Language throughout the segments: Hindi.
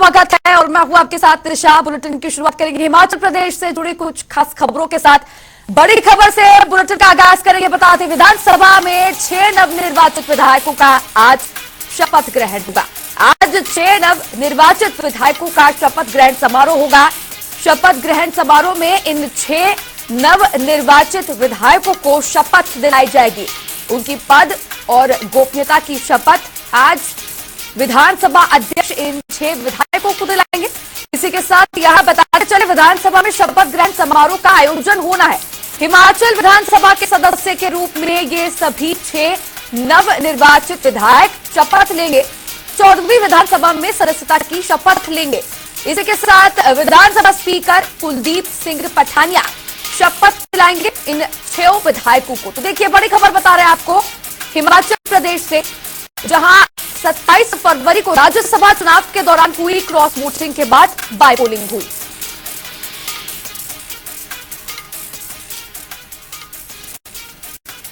स्वागत है और मैं हूं आपके साथ त्रिशा। बुलेटिन की शुरुआत करेंगे हिमाचल प्रदेश से जुड़ी कुछ खास खबरों के साथ। बड़ी खबर से बुलेटिन का आगाज करेंगे। बताते विधानसभा में 6 नवनिर्वाचित विधायकों का आज शपथ ग्रहण होगा। आज 6 नवनिर्वाचित विधायकों का शपथ ग्रहण समारोह होगा। शपथ ग्रहण समारोह में इन 6 नवनिर्वाचित विधायकों को शपथ दिलाई जाएगी। उनकी पद और गोपनीयता की शपथ आज विधानसभा अध्यक्ष इन 6 विधायकों को दिलाएंगे। इसी के साथ यह बताते चले विधानसभा में शपथ ग्रहण समारोह का आयोजन होना है। हिमाचल विधानसभा के सदस्य के रूप में ये सभी 6 नवनिर्वाचित विधायक शपथ लेंगे। 14वीं विधानसभा में सदस्यता की शपथ लेंगे। इसी के साथ विधानसभा स्पीकर कुलदीप सिंह पठानिया शपथ दिलाएंगे इन 6 विधायकों को। तो देखिए बड़ी खबर बता रहे हैं आपको हिमाचल प्रदेश से, जहां 27 फरवरी को राज्यसभा चुनाव के दौरान हुई क्रॉस वोटिंग के बाद बाय पोलिंग हुई।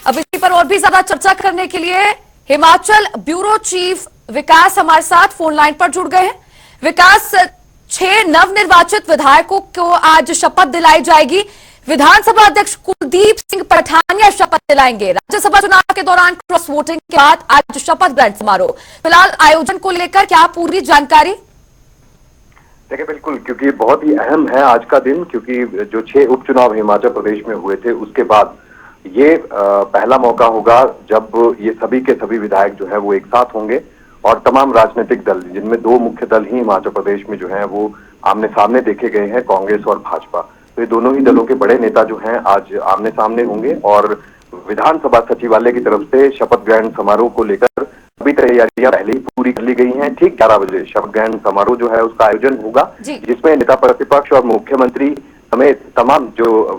अब इसी पर और भी ज्यादा चर्चा करने के लिए हिमाचल ब्यूरो चीफ विकास हमारे साथ फोन लाइन पर जुड़ गए हैं। विकास, 6 नवनिर्वाचित विधायकों को आज शपथ दिलाई जाएगी। विधानसभा अध्यक्ष कुलदीप सिंह पठानिया शपथ दिलाएंगे। राज्यसभा चुनाव के दौरान क्रॉस वोटिंग के बाद आज शपथ ग्रहण समारोह। फिलहाल आयोजन को लेकर क्या पूरी जानकारी? देखिए बिल्कुल, क्योंकि बहुत ही अहम है आज का दिन, क्योंकि जो 6 उपचुनाव हिमाचल प्रदेश में हुए थे उसके बाद ये पहला मौका होगा जब ये सभी के सभी विधायक जो है वो एक साथ होंगे और तमाम राजनीतिक दल, जिनमें 2 मुख्य दल ही हिमाचल प्रदेश में जो है वो आमने सामने देखे गए हैं, कांग्रेस और भाजपा। तो ये दोनों ही दलों के बड़े नेता जो हैं आज आमने सामने होंगे और विधानसभा सचिवालय की तरफ से शपथ ग्रहण समारोह को लेकर अभी तैयारियां पहले ही पूरी कर ली गई हैं। ठीक 11 बजे शपथ ग्रहण समारोह जो है उसका आयोजन होगा, जिसमें नेता प्रतिपक्ष और मुख्यमंत्री समेत तमाम जो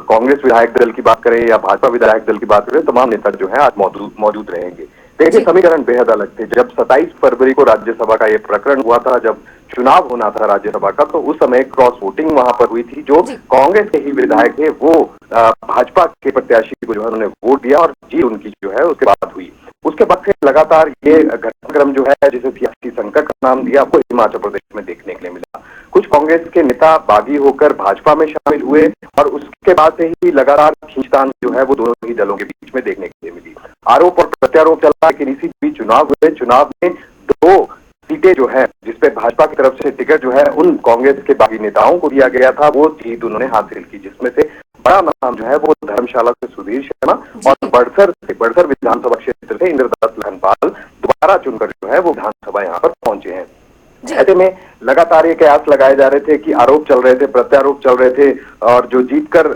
कांग्रेस विधायक दल की बात करें या भाजपा विधायक दल की बात करें, तमाम नेता जो है आज मौजूद रहेंगे। देखिए समीकरण बेहद अलग थे। जब 27 फरवरी को राज्यसभा का ये प्रकरण हुआ था, जब चुनाव होना था राज्यसभा का, तो उस समय क्रॉस वोटिंग वहां पर हुई थी। जो कांग्रेस के ही विधायक थे वो भाजपा के प्रत्याशी को जो है उन्होंने वोट दिया और जीत उनकी जो है उसके बाद हुई। उसके बाद से लगातार ये घटनाक्रम जो है, जिसे सियासी संकट का नाम दिया, वो हिमाचल प्रदेश में देखने के लिए मिला। कुछ कांग्रेस के नेता बागी होकर भाजपा में शामिल हुए और उसके बाद से ही लगातार खींचतान जो है वो दोनों ही दलों के बीच में देखने के लिए मिली। आरोप और प्रत्यारोप चला, लेकिन इसी बीच चुनाव हुए। चुनाव में 2 सीटें जो है जिसपे भाजपा की तरफ से टिकट जो है उन कांग्रेस के बागी नेताओं को दिया गया था, वो जीत उन्होंने हासिल की, जिसमें से बड़ा नाम जो है वो धर्मशाला से सुधीर शर्मा और बड़सर विधानसभा क्षेत्र से इंद्रदत्त लखनपाल दोबारा चुनकर जो है वो विधानसभा यहाँ पर पहुंचे हैं। ऐसे में लगातार ये कयास लगाए जा रहे थे कि आरोप चल रहे थे, प्रत्यारोप चल रहे थे, और जो जीतकर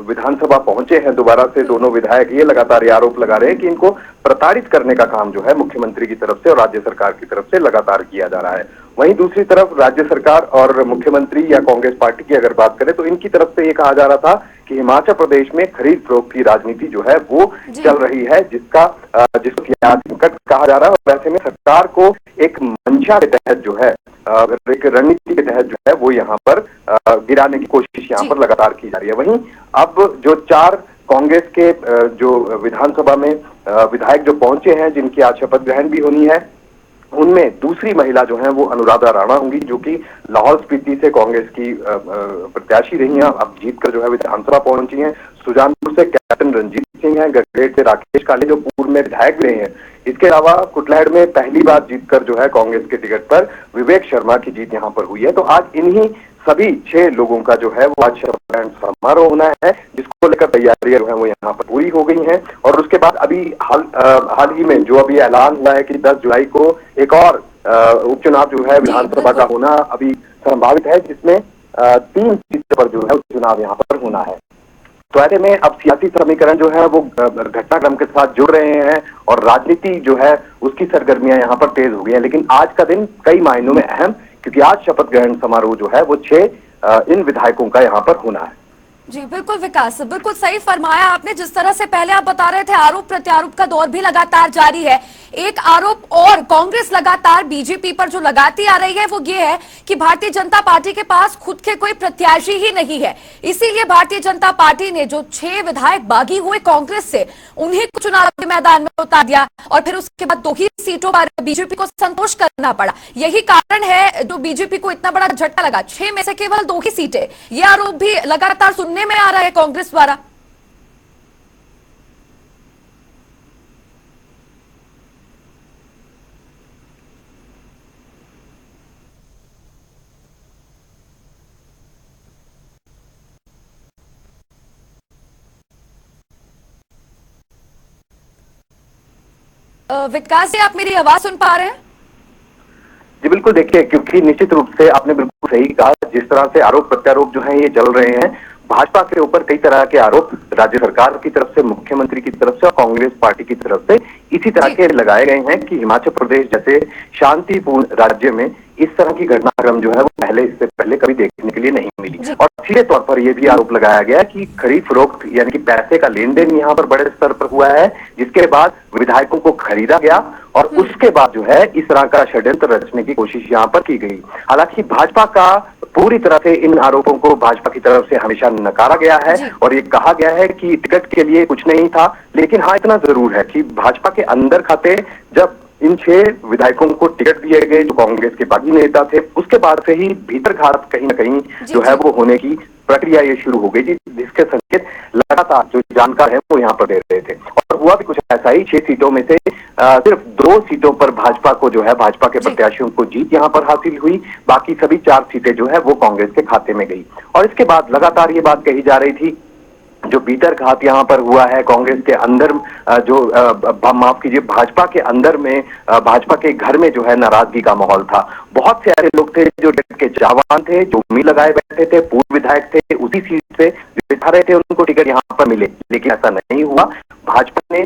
विधानसभा पहुंचे हैं दोबारा से दोनों विधायक, ये लगातार ये आरोप लगा रहे हैं कि इनको प्रताड़ित करने का काम जो है मुख्यमंत्री की तरफ से और राज्य सरकार की तरफ से लगातार किया जा रहा है। वहीं दूसरी तरफ राज्य सरकार और मुख्यमंत्री या कांग्रेस पार्टी की अगर बात करें तो इनकी तरफ से ये कहा जा रहा था कि हिमाचल प्रदेश में खरीद फरोख्त की राजनीति जो है वो चल रही है, जिसको सियासी संकट कहा जा रहा है। और ऐसे में सरकार को एक मंशा के तहत जो है, एक रणनीति के तहत जो है वो यहाँ पर गिराने की कोशिश यहाँ पर लगातार की जा रही है। वहीं अब जो 4 कांग्रेस के जो विधानसभा में विधायक जो पहुंचे हैं, जिनकी आज शपथ ग्रहण भी होनी है, उनमें दूसरी महिला जो है वो अनुराधा राणा होंगी, जो कि लाहौल स्पीति से कांग्रेस की प्रत्याशी रही हैं, अब जीतकर जो है विधानसभा पहुंची हैं। सुजानपुर से कैप्टन रंजीत सिंह हैं, गगरेट से राकेश काले जो पूर्व में विधायक रहे हैं। इसके अलावा कुटलैहड़ में पहली बार जीतकर जो है कांग्रेस के टिकट पर विवेक शर्मा की जीत यहाँ पर हुई है। तो आज इन्हीं सभी 6 लोगों का जो है वो आज शपथ ग्रहण समारोह होना है, जिसको लेकर तैयारियां जो है वो यहाँ पर पूरी हो गई हैं। और उसके बाद अभी हाल ही में जो अभी ऐलान हुआ है कि 10 जुलाई को एक और उपचुनाव जो है विधानसभा का होना अभी संभावित है, जिसमें 3 सीटों पर जो है चुनाव यहाँ पर होना है। तो ऐसे में अब सियासी समीकरण जो है वो घटनाक्रम के साथ जुड़ रहे हैं और राजनीति जो है उसकी सरगर्मियां यहाँ पर तेज हो गई हैं। लेकिन आज का दिन कई मायनों में अहम, क्योंकि आज शपथ ग्रहण समारोह जो है वो 6 इन विधायकों का यहाँ पर होना है। जी बिल्कुल विकास, बिल्कुल सही फरमाया आपने। जिस तरह से पहले आप बता रहे थे आरोप प्रत्यारोप का दौर भी लगातार जारी है। एक आरोप और कांग्रेस लगातार बीजेपी पर जो लगाती आ रही है वो ये है कि भारतीय जनता पार्टी के पास खुद के कोई प्रत्याशी ही नहीं है, इसीलिए भारतीय जनता पार्टी ने जो 6 विधायक बागी हुए कांग्रेस से उन्हीं को चुनाव के मैदान में उतार दिया और फिर उसके बाद 2 ही सीटों पर बीजेपी को संतोष करना पड़ा। यही कारण है जो बीजेपी को इतना बड़ा झटका लगा। 6 में से केवल 2 ही सीटें, यह आरोप भी लगातार सुनने में आ रहा है कांग्रेस द्वारा। विकास जी, आप मेरी आवाज सुन पा रहे हैं? जी बिल्कुल, देखिए क्योंकि निश्चित रूप से आपने बिल्कुल सही कहा, जिस तरह से आरोप प्रत्यारोप जो है ये चल रहे हैं, भाजपा के ऊपर कई तरह के आरोप राज्य सरकार की तरफ से, मुख्यमंत्री की तरफ से और कांग्रेस पार्टी की तरफ से इसी तरह के लगाए गए हैं कि हिमाचल प्रदेश जैसे शांतिपूर्ण राज्य में इस तरह की घटनाक्रम जो है वो इससे पहले कभी देखने के लिए नहीं मिली। और सीधे तौर पर यह भी आरोप लगाया गया कि खरीद फरोख्त यानी कि पैसे का लेन देन यहाँ पर बड़े स्तर पर हुआ है, जिसके बाद विधायकों को खरीदा गया और उसके बाद जो है इस तरह का षड्यंत्र रचने की कोशिश यहाँ पर की गई। हालांकि भाजपा का पूरी तरह से इन आरोपों को भाजपा की तरफ से हमेशा नकारा गया है और ये कहा गया है कि टिकट के लिए कुछ नहीं था। लेकिन हाँ, इतना जरूर है कि भाजपा के अंदर खाते जब इन 6 विधायकों को टिकट दिए गए जो कांग्रेस के बागी नेता थे, उसके बाद से ही भीतर घात कहीं न कहीं जो है वो होने की प्रक्रिया ये शुरू हो गई थी, जिसके संकेत लगातार जो जानकार हैं वो यहाँ पर दे रहे थे। और हुआ भी कुछ ऐसा ही, 6 सीटों में से सिर्फ 2 सीटों पर भाजपा को जो है भाजपा के प्रत्याशियों को जीत यहाँ पर हासिल हुई, बाकी सभी 4 सीटें जो है वो कांग्रेस के खाते में गई। और इसके बाद लगातार ये बात कही जा रही थी जो भीतर घात यहाँ पर हुआ है कांग्रेस के अंदर, जो माफ कीजिए भाजपा के अंदर में, भाजपा के घर में जो है नाराजगी का माहौल था। बहुत से ऐसे लोग थे जो टिकट के चाहवान थे, जो उम्मीद लगाए बैठे थे, पूर्व विधायक थे, उसी सीट से बिठा रहे थे उनको टिकट यहाँ पर मिले, लेकिन ऐसा नहीं हुआ। भाजपा ने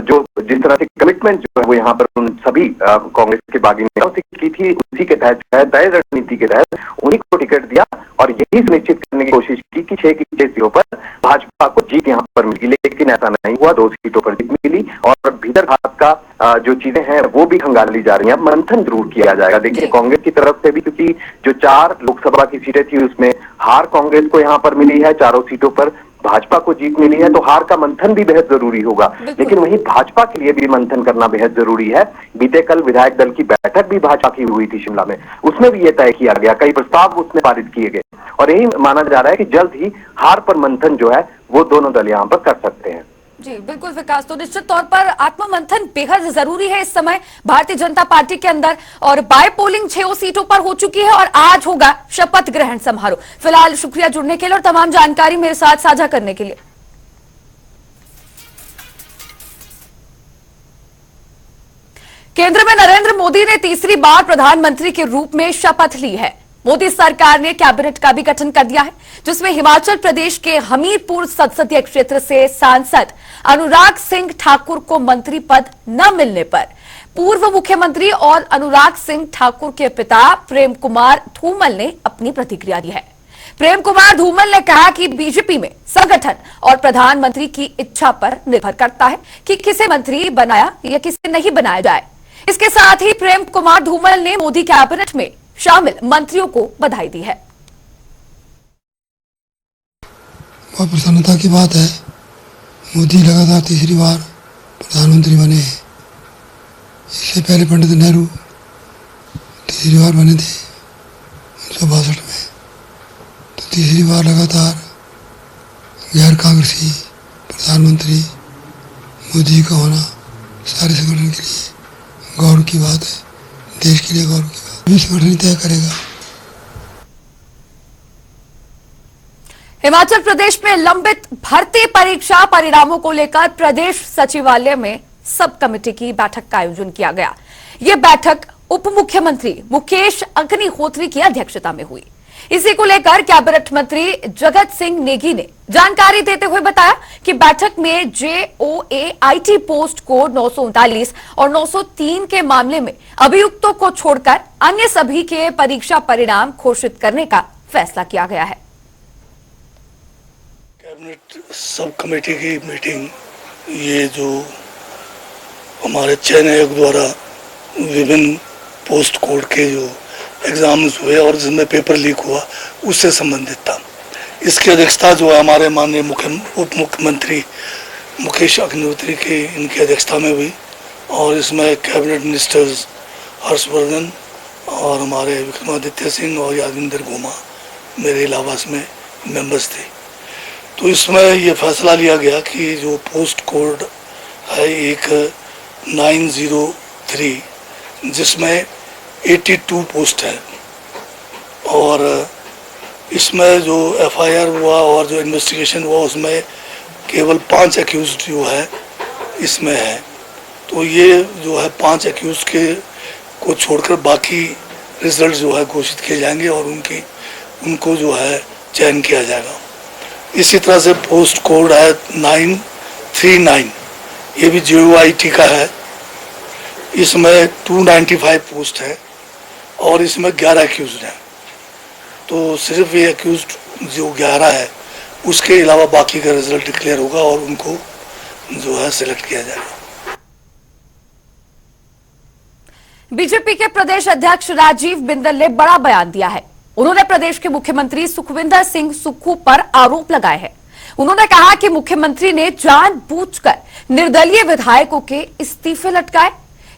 जो जिस तरह से कमिटमेंट जो है वो यहाँ पर उन सभी कांग्रेस के बागी नेताओं से की थी, उसी के तहत तय रणनीति के तहत उन्हीं को टिकट दिया और यही सुनिश्चित करने की कोशिश की कि 6 की 6 सीटों पर भाजपा को जीत यहाँ पर मिली। लेकिन ऐसा नहीं हुआ, 2 सीटों पर जीत मिली और भीतर घात का जो चीजें हैं वो भी खंगाली जा रही हैं। मंथन जरूर किया जाएगा। देखिए कांग्रेस की तरफ से भी, क्योंकि जो 4 लोकसभा की सीटें थी उसमें हार कांग्रेस को यहाँ पर मिली है, 4 सीटों पर भाजपा को जीत मिली है, तो हार का मंथन भी बेहद जरूरी होगा। लेकिन वहीं भाजपा के लिए भी मंथन करना बेहद जरूरी है। बीते कल विधायक दल की बैठक भी भाजपा की हुई थी शिमला में, उसमें भी यह तय किया गया, कई प्रस्ताव उसमें पारित किए गए और यही माना जा रहा है कि जल्द ही हार पर मंथन जो है वो दोनों दल यहाँ पर कर सकते हैं। जी बिल्कुल विकास, तो निश्चित तौर पर आत्ममंथन बेहद जरूरी है इस समय भारतीय जनता पार्टी के अंदर। और बाय पोलिंग 6 सीटों पर हो चुकी है और आज होगा शपथ ग्रहण समारोह। फिलहाल शुक्रिया जुड़ने के लिए और तमाम जानकारी मेरे साथ साझा करने के लिए। केंद्र में नरेंद्र मोदी ने तीसरी बार प्रधानमंत्री के रूप में शपथ ली है। मोदी सरकार ने कैबिनेट का भी गठन कर दिया है, जिसमें हिमाचल प्रदेश के हमीरपुर संसदीय क्षेत्र से सांसद अनुराग सिंह ठाकुर को मंत्री पद न मिलने पर पूर्व मुख्यमंत्री और अनुराग सिंह ठाकुर के पिता प्रेम कुमार धूमल ने अपनी प्रतिक्रिया दी है। प्रेम कुमार धूमल ने कहा कि बीजेपी में संगठन और प्रधानमंत्री की इच्छा पर निर्भर करता है कि किसे मंत्री बनाया या किसे नहीं बनाया जाए। इसके साथ ही प्रेम कुमार धूमल ने मोदी कैबिनेट में शामिल मंत्रियों को बधाई दी है। बहुत प्रसन्नता की बात है, मोदी लगातार तीसरी बार प्रधानमंत्री बने हैं। इससे पहले पंडित नेहरू तीसरी बार बने थे 1962 में, तो तीसरी बार लगातार गैर कांग्रेसी प्रधानमंत्री मोदी का होना सारे संगठन के लिए गौरव की बात है, देश के लिए गौरव की बात। संगठन तय करेगा। हिमाचल प्रदेश में लंबित भर्ती परीक्षा परिणामों को लेकर प्रदेश सचिवालय में सब कमेटी की बैठक का आयोजन किया गया। यह बैठक उप मुख्यमंत्री मुकेश अग्निहोत्री की अध्यक्षता में हुई। इसी को लेकर कैबिनेट मंत्री जगत सिंह नेगी ने जानकारी देते हुए बताया कि बैठक में JOAIT पोस्ट कोड 939 और 903 के मामले में अभियुक्तों को छोड़कर अन्य सभी के परीक्षा परिणाम घोषित करने का फैसला किया गया है। कैबिनेट सब कमेटी की मीटिंग, ये जो हमारे चयन आयोग द्वारा विभिन्न पोस्ट कोड के जो एग्जाम्स हुए और जिनमें पेपर लीक हुआ उससे संबंधित था। इसकी अध्यक्षता जो है हमारे माननीय उप मुख्यमंत्री मुकेश अग्निहोत्री की इनकी अध्यक्षता में हुई और इसमें कैबिनेट मिनिस्टर्स हर्षवर्धन और हमारे विक्रमादित्य सिंह और यादविंदर गोमा मेरे अलावा इसमें मेंबर्स थे। तो इसमें ये फैसला लिया गया कि जो पोस्ट कोड है एक 903 जिसमें 82 पोस्ट है और इसमें जो एफआईआर हुआ और जो इन्वेस्टिगेशन हुआ उसमें केवल 5 एक्यूज्ड जो है इसमें है। तो ये जो है 5 एक्यूज्ड के को छोड़कर बाकी रिजल्ट जो है घोषित किए जाएंगे और उनको जो है चयन किया जाएगा। इसी तरह से पोस्ट कोड है 939, ये भी JOIT का है। इसमें 295 पोस्ट है और इसमें 11 एक्यूज्ड हैं। तो सिर्फ ये एक्यूज्ड जो 11 है उसके अलावा बाकी का रिजल्ट डिक्लेयर होगा और उनको जो है सिलेक्ट किया जाएगा। बीजेपी के प्रदेश अध्यक्ष राजीव बिंदल ने बड़ा बयान दिया है। उन्होंने प्रदेश के मुख्यमंत्री सुखविंदर सिंह सुक्खू पर आरोप लगाए हैं। उन्होंने कहा कि मुख्यमंत्री ने जानबूझकर निर्दलीय विधायकों के इस्तीफे लटकाए।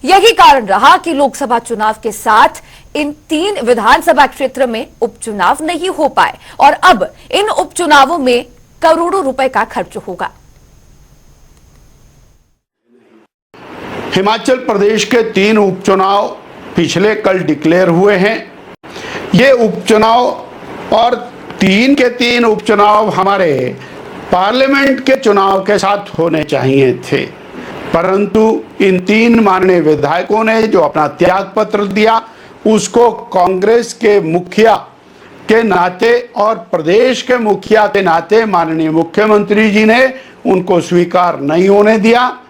यही कारण रहा कि लोकसभा चुनाव के साथ इन 3 विधानसभा क्षेत्र में उपचुनाव नहीं हो पाए और अब इन उपचुनावों में करोड़ों रुपए का खर्च होगा। हिमाचल प्रदेश के 3 उपचुनाव पिछले कल डिक्लेयर हुए हैं। ये उपचुनाव और 3 के 3 उपचुनाव हमारे पार्लियामेंट के चुनाव के साथ होने चाहिए थे, परंतु इन 3 माननीय विधायकों ने जो अपना त्याग पत्र दिया उसको कांग्रेस के मुखिया के नाते और प्रदेश के मुखिया के नाते माननीय मुख्यमंत्री जी ने उनको स्वीकार नहीं होने दिया।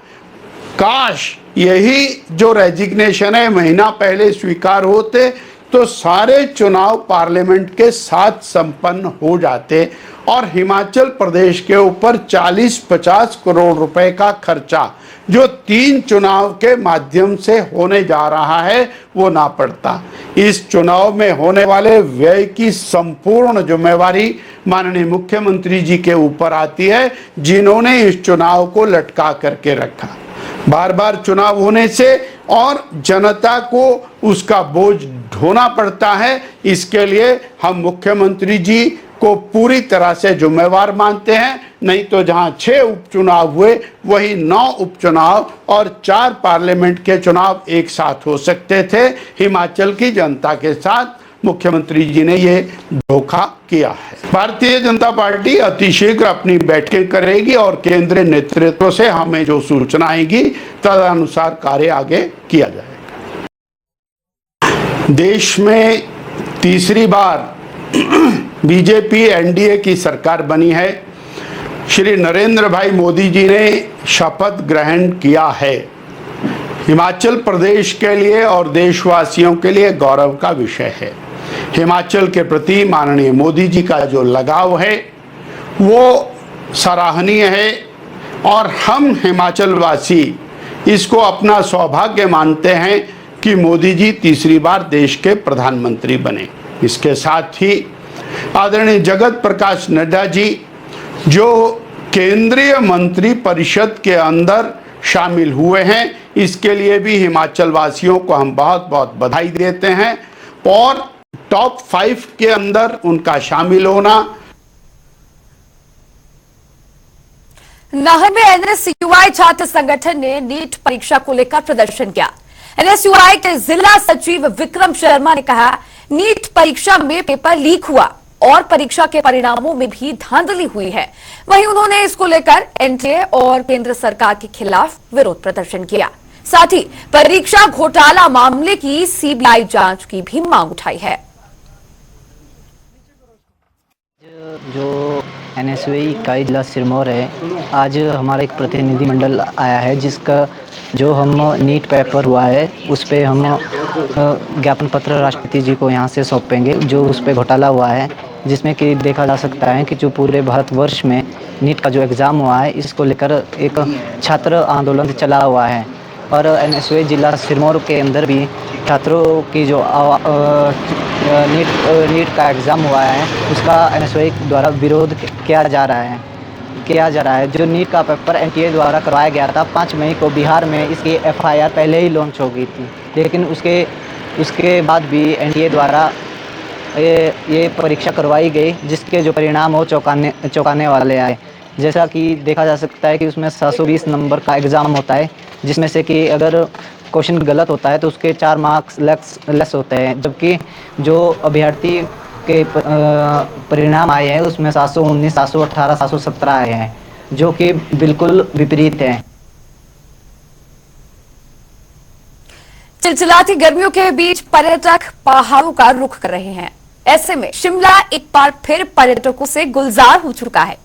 काश यही जो रेजिग्नेशन है महीना पहले स्वीकार होते तो सारे चुनाव पार्लियामेंट के साथ संपन्न हो जाते और हिमाचल प्रदेश के ऊपर 40-50 करोड़ रुपए का खर्चा जो 3 चुनाव के माध्यम से होने जा रहा है वो ना पड़ता। इस चुनाव में होने वाले व्यय की संपूर्ण जिम्मेवारी माननीय मुख्यमंत्री जी के ऊपर आती है, जिन्होंने इस चुनाव को लटका करके रखा। बार बार चुनाव होने से और जनता को उसका बोझ ढोना पड़ता है। इसके लिए हम मुख्यमंत्री जी को पूरी तरह से जिम्मेवार मानते हैं। नहीं तो जहां 6 उपचुनाव हुए वही 9 उपचुनाव और 4 पार्लियामेंट के चुनाव एक साथ हो सकते थे। हिमाचल की जनता के साथ मुख्यमंत्री जी ने ये धोखा किया है। भारतीय जनता पार्टी अतिशीघ्र अपनी बैठकें करेगी और केंद्रीय नेतृत्व से हमें जो सूचना आएगी तदनुसार कार्य आगे किया जाएगा। देश में तीसरी बार बीजेपी एनडीए की सरकार बनी है। श्री नरेंद्र भाई मोदी जी ने शपथ ग्रहण किया है। हिमाचल प्रदेश के लिए और देशवासियों के लिए गौरव का विषय है। हिमाचल के प्रति माननीय मोदी जी का जो लगाव है वो सराहनीय है और हम हिमाचल वासी इसको अपना सौभाग्य मानते हैं कि मोदी जी तीसरी बार देश के प्रधानमंत्री बने। इसके साथ ही आदरणीय जगत प्रकाश नड्डा जी जो केंद्रीय मंत्री परिषद के अंदर शामिल हुए हैं, इसके लिए भी हिमाचल वासियों को हम बहुत बहुत बधाई देते हैं और टॉप 5 के अंदर उनका शामिल होना। नाहन में NSUI छात्र संगठन ने नीट परीक्षा को लेकर प्रदर्शन किया। NSUI के जिला सचिव विक्रम शर्मा ने कहा, नीट परीक्षा में पेपर लीक हुआ और परीक्षा के परिणामों में भी धांधली हुई है। वहीं उन्होंने इसको लेकर NTA और केंद्र सरकार के खिलाफ विरोध प्रदर्शन किया। साथ ही परीक्षा घोटाला मामले की CBI जांच की भी मांग उठाई है। जो NSUI इकाई जिला सिरमौर है, आज हमारा एक प्रतिनिधिमंडल आया है जिसका जो हम नीट पेपर हुआ है उस पे हम ज्ञापन पत्र राष्ट्रपति जी को यहाँ से सौंपेंगे। जो उस पे घोटाला हुआ है जिसमें कि देखा जा सकता है कि जो पूरे भारतवर्ष में नीट का जो एग्ज़ाम हुआ है इसको लेकर एक छात्र आंदोलन चला हुआ है और एनएसयूआई जिला सिरमौर के अंदर भी छात्रों की जो नीट का एग्ज़ाम हुआ है उसका एनएसयूआई द्वारा विरोध किया जा रहा है। जो नीट का पेपर एनटीए द्वारा करवाया गया था 5 मई को बिहार में, इसकी एफआईआर पहले ही लॉन्च हो गई थी, लेकिन उसके बाद भी एनटीए द्वारा ये परीक्षा करवाई गई जिसके जो परिणाम हो चौंकाने वाले आए। जैसा कि देखा जा सकता है कि उसमें 720 नंबर का एग्ज़ाम होता है, जिसमें से कि अगर क्वेश्चन गलत होता है तो उसके 4 मार्क्स लेस होते हैं, जबकि जो अभ्यर्थी के परिणाम आए हैं उसमें 719, 718, 717 आए हैं, जो कि बिल्कुल विपरीत हैं। चिलचिलाती गर्मियों के बीच पर्यटक पहाड़ों का रुख कर रहे हैं। ऐसे में शिमला एक बार फिर पर्यटकों से गुलजार हो चुका है।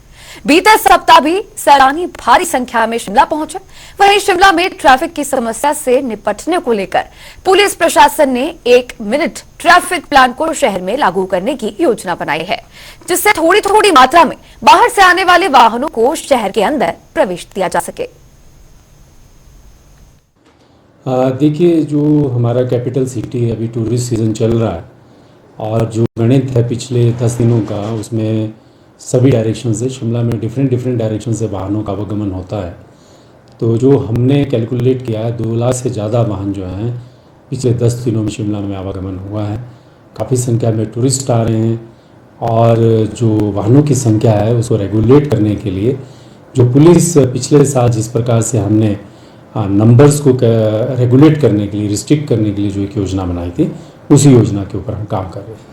बीते सप्ताह भी सैलानी भारी संख्या में शिमला पहुंचे। वहीं शिमला में ट्रैफिक की समस्या से निपटने को लेकर पुलिस प्रशासन ने 1 मिनट ट्रैफिक प्लान को शहर में लागू करने की योजना बनाई है, जिससे थोड़ी थोड़ी मात्रा में बाहर से आने वाले वाहनों को शहर के अंदर प्रवेश दिया जा सके। देखिए, जो हमारा कैपिटल सिटी है, अभी टूरिस्ट सीज़न चल रहा है और जो गणित है पिछले 10 दिनों का, उसमें सभी डायरेक्शन से शिमला में डिफरेंट डायरेक्शन से वाहनों का आवागमन होता है। तो जो हमने कैलकुलेट किया है 2 लाख से ज़्यादा वाहन जो हैं पिछले 10 दिनों में शिमला में आवागमन हुआ है। काफ़ी संख्या में टूरिस्ट आ रहे हैं और जो वाहनों की संख्या है उसको रेगुलेट करने के लिए जो पुलिस पिछले साल जिस प्रकार से हमने नंबर्स को रेगुलेट करने के लिए, रिस्ट्रिक्ट करने के लिए जो एक योजना बनाई थी, उसी योजना के ऊपर हम काम कर रहे हैं।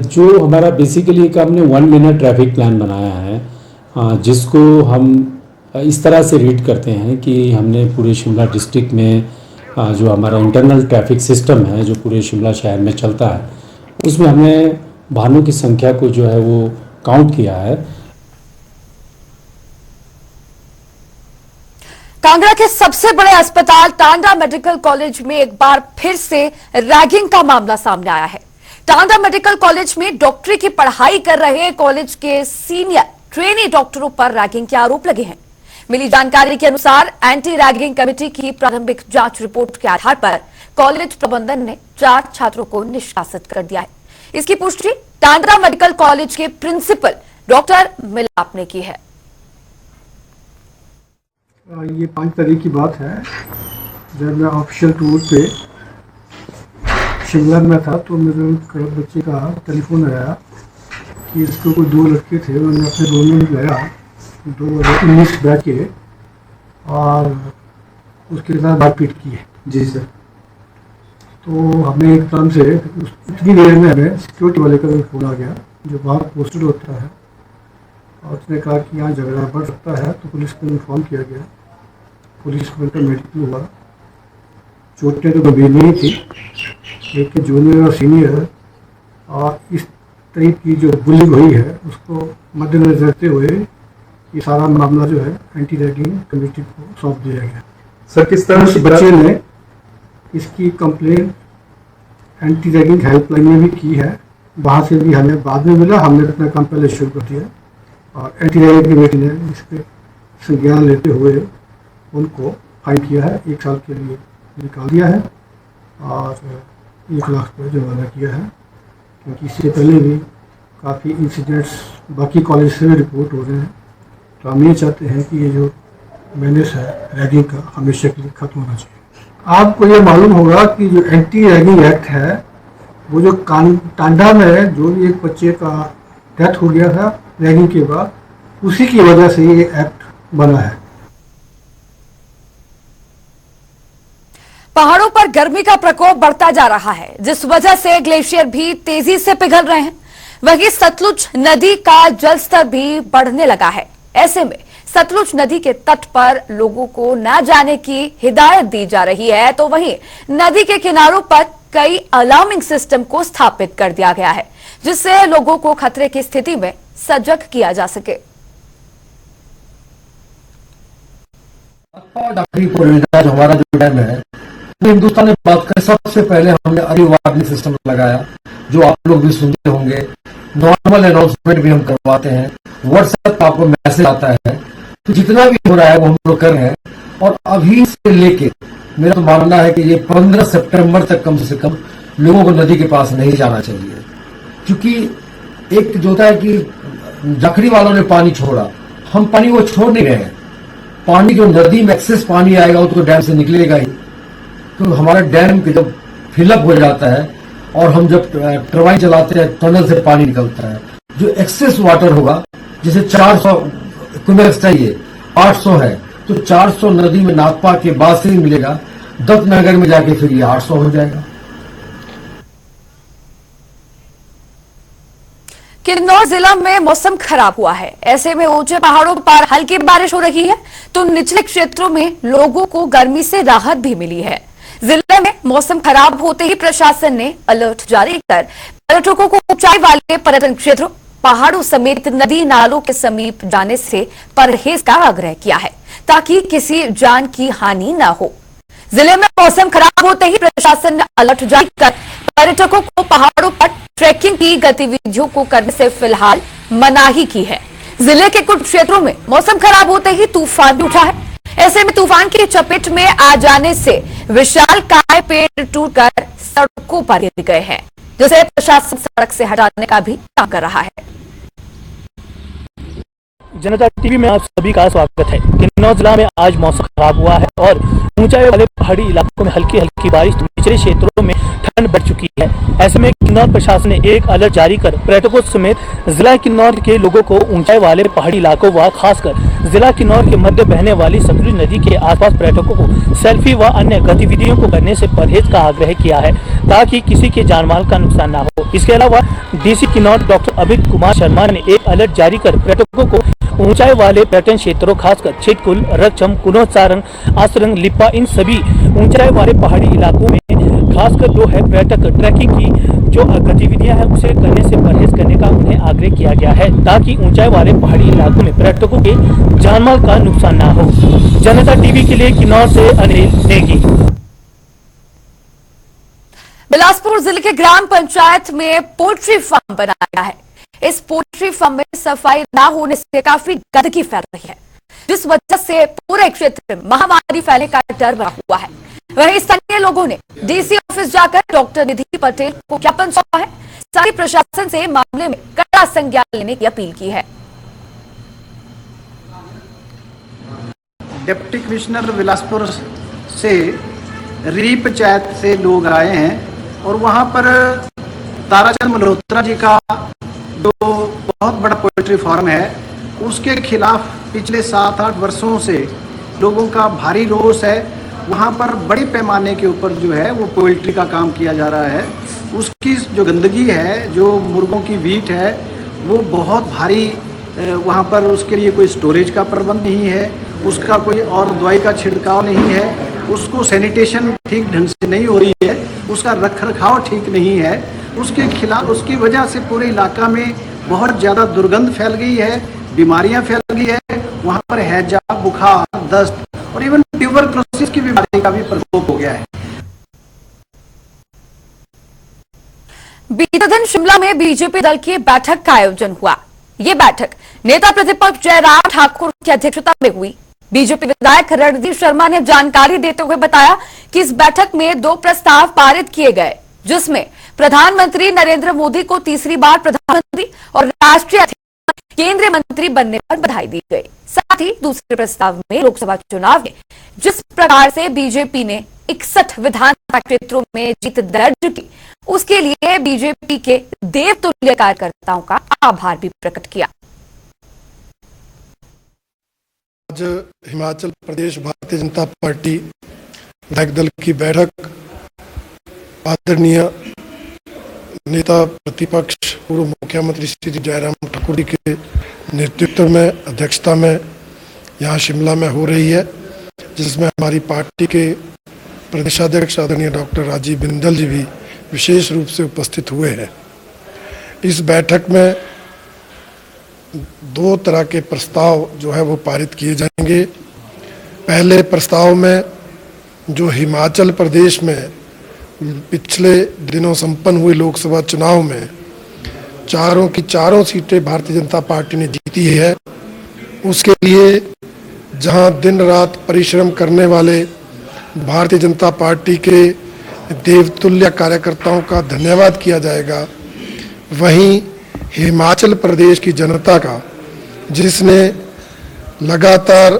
जो हमारा बेसिकली एक हमने 1 मिनट ट्रैफिक प्लान बनाया है, जिसको हम इस तरह से रीड करते हैं कि हमने पूरे शिमला डिस्ट्रिक्ट में जो हमारा इंटरनल ट्रैफिक सिस्टम है जो पूरे शिमला शहर में चलता है, उसमें हमने वाहनों की संख्या को जो है वो काउंट किया है। कांगड़ा के सबसे बड़े अस्पताल टांडा मेडिकल कॉलेज में एक बार फिर से रैगिंग का मामला सामने आया है। टांडा मेडिकल कॉलेज में डॉक्टरी की पढ़ाई कर रहे कॉलेज के सीनियर ट्रेनी डॉक्टरों पर रैगिंग के आरोप लगे हैं। मिली जानकारी के अनुसार एंटी रैगिंग कमेटी की प्रारंभिक जांच रिपोर्ट के आधार पर कॉलेज प्रबंधन ने 4 छात्रों को निष्कासित कर दिया है। इसकी पुष्टि टांडा मेडिकल कॉलेज के प्रिंसिपल डॉक्टर मिलाप ने की है। ये 5 तारीख की बात है, जब मैं ऑफिशियल टूर पे शिमला में था तो मेरे बच्चे का टेलीफोन आया कि इसको कोई 2 लड़के थे, उन्होंने अपने रूम में गया 2 इंग्लिश बैठ के और उसके साथ मारपीट की है। जी सर। तो हमें एकदम से इतनी देर में हमें सिक्योरिटी वाले का फ़ोन आ गया जो बाहर पोस्टेड होता है, और उसने कहा कि यहाँ झगड़ा बढ़ सकता है, तो पुलिस को इन्फॉर्म किया गया। पुलिस को उनका मेडिकल हुआ, चोटें तो गंभीर नहीं थी, लेकिन जूनियर और सीनियर और इस टाइप की जो बुलिंग हुई है उसको मद्देनजर रखते हुए ये सारा मामला जो है एंटी रैगिंग कमेटी को सौंप दिया गया। सर, किस तरह से बच्चे ने इसकी कंप्लेंट एंटी रैगिंग हेल्पलाइन में भी की है, वहाँ से भी हमें बाद में मिला, हमने अपना काम पहले शुरू कर दिया और एंटी रैगिंग कमेटी ने इसके संज्ञान लेते हुए उनको फाइन किया है, 1 साल के लिए निकाल दिया है और 1 लाख रुपये जुर्माना किया है, क्योंकि इससे पहले भी काफ़ी इंसिडेंट्स बाकी कॉलेज से भी रिपोर्ट हो रहे हैं। तो हम ये चाहते हैं कि ये जो मैनेज है रैगिंग का हमेशा के लिए खत्म होना चाहिए। आपको ये मालूम होगा कि जो एंटी रैगिंग एक्ट है वो जो टांडा में जो भी एक बच्चे का डेथ हो गया था रैगिंग के बाद, उसी की वजह से ये एक्ट बना है। पहाड़ों पर गर्मी का प्रकोप बढ़ता जा रहा है, जिस वजह से ग्लेशियर भी तेजी से पिघल रहे हैं। वहीं सतलुज नदी का जलस्तर भी बढ़ने लगा है। ऐसे में सतलुज नदी के तट पर लोगों को न जाने की हिदायत दी जा रही है, तो वहीं नदी के किनारों पर कई अलार्मिंग सिस्टम को स्थापित कर दिया गया है, जिससे लोगों को खतरे की स्थिति में सजग किया जा सके। हमारा जो डैम है हिंदुस्तान में बात करें, सबसे पहले हमने अर्ली वार्निंग सिस्टम लगाया, जो आप लोग भी सुनते होंगे। नॉर्मल अनाउंसमेंट भी हम करवाते हैं व्हाट्सएप पर आपको मैसेज आता है। तो जितना भी हो रहा है वो हम लोग कर रहे हैं, और अभी से लेके मेरा तो मानना है कि ये 15 सितंबर तक कम से कम लोगों को नदी के पास नहीं जाना चाहिए। क्योंकि एक जो होता है कि जखड़ी वालों ने पानी छोड़ा, हम पानी वो छोड़ नहीं रहे हैं। पानी जो नदी में एक्सेस पानी आएगा वो तो डैम से निकलेगा ही। तो हमारा डैम जब फिलअप हो जाता है और हम जब टरबाइन चलाते हैं, टनल से पानी निकलता है, जो एक्सेस वाटर होगा, जैसे 400 क्यूमेक्स चाहिए, 800 है, तो 400 नदी में नागपा के बाद से ही मिलेगा, दत्तनगर में जाके फिर ये 800 हो जाएगा। किन्नौर जिला में मौसम खराब हुआ है। ऐसे में ऊंचे पहाड़ों पर हल्की बारिश हो रही है, तो निचले क्षेत्रों में लोगों को गर्मी से राहत भी मिली है। जिले में मौसम खराब होते ही प्रशासन ने अलर्ट जारी कर पर्यटकों को ऊंचाई वाले पर्यटन क्षेत्रों, पहाड़ों समेत नदी नालों के समीप जाने से परहेज का आग्रह किया है, ताकि किसी जान की हानि न हो। जिले में मौसम खराब होते ही प्रशासन ने अलर्ट जारी कर पर्यटकों को पहाड़ों पर ट्रैकिंग की गतिविधियों को करने से फिलहाल मनाही की है। जिले के कुछ क्षेत्रों में मौसम खराब होते ही तूफान भी उठा है। ऐसे में तूफान की चपेट में आ जाने से विशालकाय पेड़ टूटकर सड़कों पर गिर गए हैं, जिसे प्रशासन सड़क से हटाने का भी काम कर रहा है। जनता टीवी में आप सभी का स्वागत है। किन्नौर जिला में आज मौसम खराब हुआ है और ऊंचाई वाले पहाड़ी इलाकों में हल्की हल्की बारिश, निचले क्षेत्रों में ठंड बढ़ चुकी है। ऐसे में किन्नौर प्रशासन ने एक अलर्ट जारी कर पर्यटकों समेत जिला किन्नौर के लोगों को ऊंचाई वाले पहाड़ी इलाकों व खासकर जिला किन्नौर के मध्य बहने वाली सतलुज नदी के आसपास पर्यटकों को सेल्फी व अन्य गतिविधियों को करने से परहेज का आग्रह किया है, ताकि किसी के जानमाल का नुकसान न हो। इसके अलावा डीसी किन्नौर डॉक्टर अमित कुमार शर्मा ने एक अलर्ट जारी कर पर्यटकों को ऊंचाई वाले पर्यटन क्षेत्रों खासकर छितकुल, रक्षम, कुनो, सारंग, आसरंग, लिप्पा, इन सभी ऊंचाई वाले पहाड़ी इलाकों में खासकर जो है पर्यटक ट्रैकिंग की जो गतिविधियां हैं उसे करने से परहेज करने का उन्हें आग्रह किया गया है, ताकि ऊंचाई वाले पहाड़ी इलाकों में पर्यटकों के जानमाल का नुकसान न हो। जनता टीवी के लिए किन्नौर से अनिल नेगी। बिलासपुर जिले के ग्राम पंचायत में पोल्ट्री फार्म बनाया गया है। इस पोल्ट्री फार्म में सफाई न होने से काफी गंदगी फैल रही है, जिस वजह से पूरे क्षेत्र में महामारी फैलने का डर बना हुआ है। वहीं स्थानीय लोगों ने डीसी ऑफिस जाकर डॉक्टर निधि पटेल को ज्ञापन सौंपा है, साथ ही प्रशासन से मामले में कड़ा संज्ञान लेने की अपील की है। डिप्टी कमिश्नर बिलासपुर से री पंचायत से लोग आए हैं और वहां पर ताराचंद मल्होत्रा जी का जो बहुत बड़ा पोल्ट्री फार्म है उसके खिलाफ पिछले 7-8 वर्षों से लोगों का भारी रोष है। वहाँ पर बड़े पैमाने के ऊपर जो है वो पोल्ट्री का काम किया जा रहा है। उसकी जो गंदगी है, जो मुर्गों की वीट है, वो बहुत भारी, वहाँ पर उसके लिए कोई स्टोरेज का प्रबंध नहीं है, उसका कोई और दवाई का छिड़काव नहीं है, उसको सैनिटेशन ठीक ढंग से नहीं हो रही है, उसका रखरखाव ठीक नहीं है। उसके खिलाफ, उसकी वजह से पूरे इलाका में बहुत ज़्यादा दुर्गंध फैल गई है, बीमारियां फैल गई है। वहाँ पर हैजा, बुखार, दस्त और इवन ट्यूबरक्लोसिस की बीमारी का भी प्रकोप हो गया है। बीते दिन शिमला में बीजेपी दल की बैठक का आयोजन हुआ। ये बैठक नेता प्रतिपक्ष जयराम ठाकुर की अध्यक्षता में हुई। बीजेपी विधायक रणदीप शर्मा ने जानकारी देते हुए बताया कि इस बैठक में 2 प्रस्ताव पारित किए गए, जिसमें प्रधानमंत्री नरेंद्र मोदी को तीसरी बार प्रधानमंत्री और राष्ट्रीय केंद्रीय मंत्री बनने पर बधाई दी गई। साथ ही दूसरे प्रस्ताव में लोकसभा चुनाव में जिस प्रकार से बीजेपी ने 61 विधानसभा क्षेत्रों में जीत दर्ज की, उसके लिए बीजेपी के देवतुल्य कार्यकर्ताओं का आभार भी प्रकट किया। आज हिमाचल प्रदेश भारतीय जनता पार्टी विधायक दल की बैठक आदरणीय नेता प्रतिपक्ष पूर्व मुख्यमंत्री श्री जयराम ठाकुर जी के नेतृत्व में, अध्यक्षता में यहाँ शिमला में हो रही है, जिसमें हमारी पार्टी के प्रदेशाध्यक्ष आदरणीय डॉक्टर राजीव बिंदल जी भी विशेष रूप से उपस्थित हुए हैं। इस बैठक में 2 तरह के प्रस्ताव जो है वो पारित किए जाएंगे। पहले प्रस्ताव में जो हिमाचल प्रदेश में पिछले दिनों संपन्न हुए लोकसभा चुनाव में चारों की चारों सीटें भारतीय जनता पार्टी ने जीत जीती है, उसके लिए जहां दिन रात परिश्रम करने वाले भारतीय जनता पार्टी के देवतुल्य कार्यकर्ताओं का धन्यवाद किया जाएगा, वहीं हिमाचल प्रदेश की जनता का, जिसने लगातार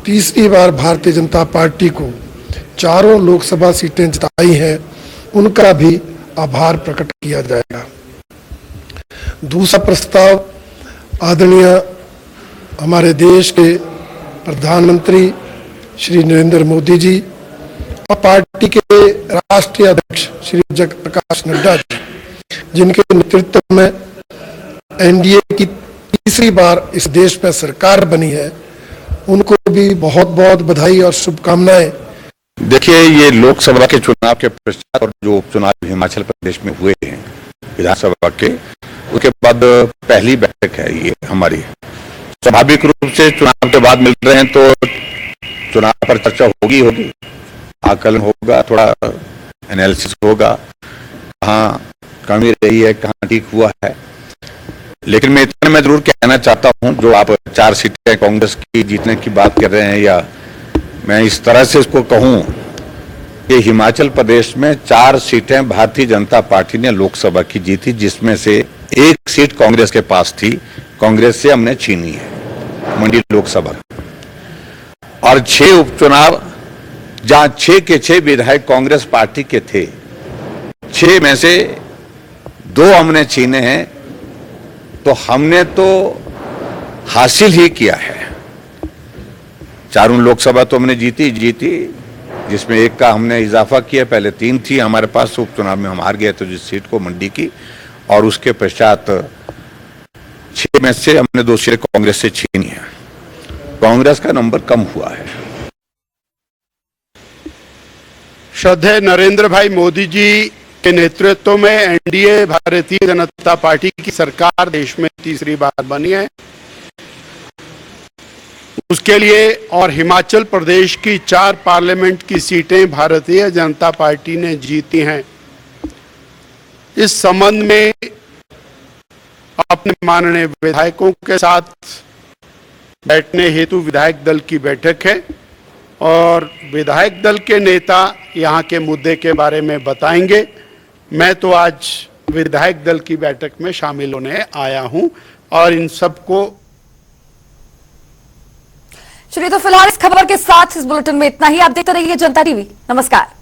तीसरी बार भारतीय जनता पार्टी को चारों लोकसभा सीटें जिताई हैं, उनका भी आभार प्रकट किया जाएगा। दूसरा प्रस्ताव आदरणीय हमारे देश के प्रधानमंत्री श्री नरेंद्र मोदी जी और पार्टी के राष्ट्रीय अध्यक्ष श्री जगत प्रकाश नड्डा जी, जिनके नेतृत्व में एनडीए की तीसरी बार इस देश में सरकार बनी है, उनको भी बहुत बहुत बधाई और शुभकामनाएं। देखिए, ये लोकसभा के चुनाव के पश्चात और जो उपचुनाव हिमाचल प्रदेश में हुए हैं विधानसभा के, उसके बाद पहली बैठक है ये हमारी। स्वाभाविक रूप से चुनाव के बाद मिल रहे हैं तो चुनाव पर चर्चा होगी, आकलन होगा, थोड़ा एनालिसिस होगा, कहाँ कमी रही है, कहाँ ठीक हुआ है। लेकिन मैं इतना मैं जरूर कहना चाहता हूं, जो आप 4 सीटें कांग्रेस की जीतने की बात कर रहे हैं, या मैं इस तरह से इसको कहूं कि हिमाचल प्रदेश में 4 सीटें भारतीय जनता पार्टी ने लोकसभा की जीती, जिसमें से 1 सीट कांग्रेस के पास थी, कांग्रेस से हमने छीनी है मंडी लोकसभा। और 6 उपचुनाव जहां 6 के 6 विधायक कांग्रेस पार्टी के थे, 6 में से 2 हमने छीने हैं, तो हमने तो हासिल ही किया है। चारों लोकसभा तो हमने जीती, जिसमें 1 का हमने इजाफा किया, पहले 3 थी हमारे पास, उपचुनाव में हम हार गए तो जिस सीट को मंडी की, और उसके पश्चात 6 में से हमने 2 सीटें कांग्रेस से छीनी है। कांग्रेस का नंबर कम हुआ है। श्रद्धेय नरेंद्र भाई मोदी जी के नेतृत्व में एनडीए भारतीय जनता पार्टी की सरकार देश में तीसरी बार बनी है। उसके लिए और हिमाचल प्रदेश की 4 पार्लियामेंट की सीटें भारतीय जनता पार्टी ने जीती हैं। इस संबंध में अपने माननीय विधायकों के साथ बैठने हेतु विधायक दल की बैठक है, और विधायक दल के नेता यहाँ के मुद्दे के बारे में बताएंगे। मैं तो आज विधायक दल की बैठक में शामिल होने आया हूं, और इन सबको। चलिए, तो फिलहाल इस खबर के साथ इस बुलेटिन में इतना ही। आप देखते रहिए जनता टीवी। नमस्कार।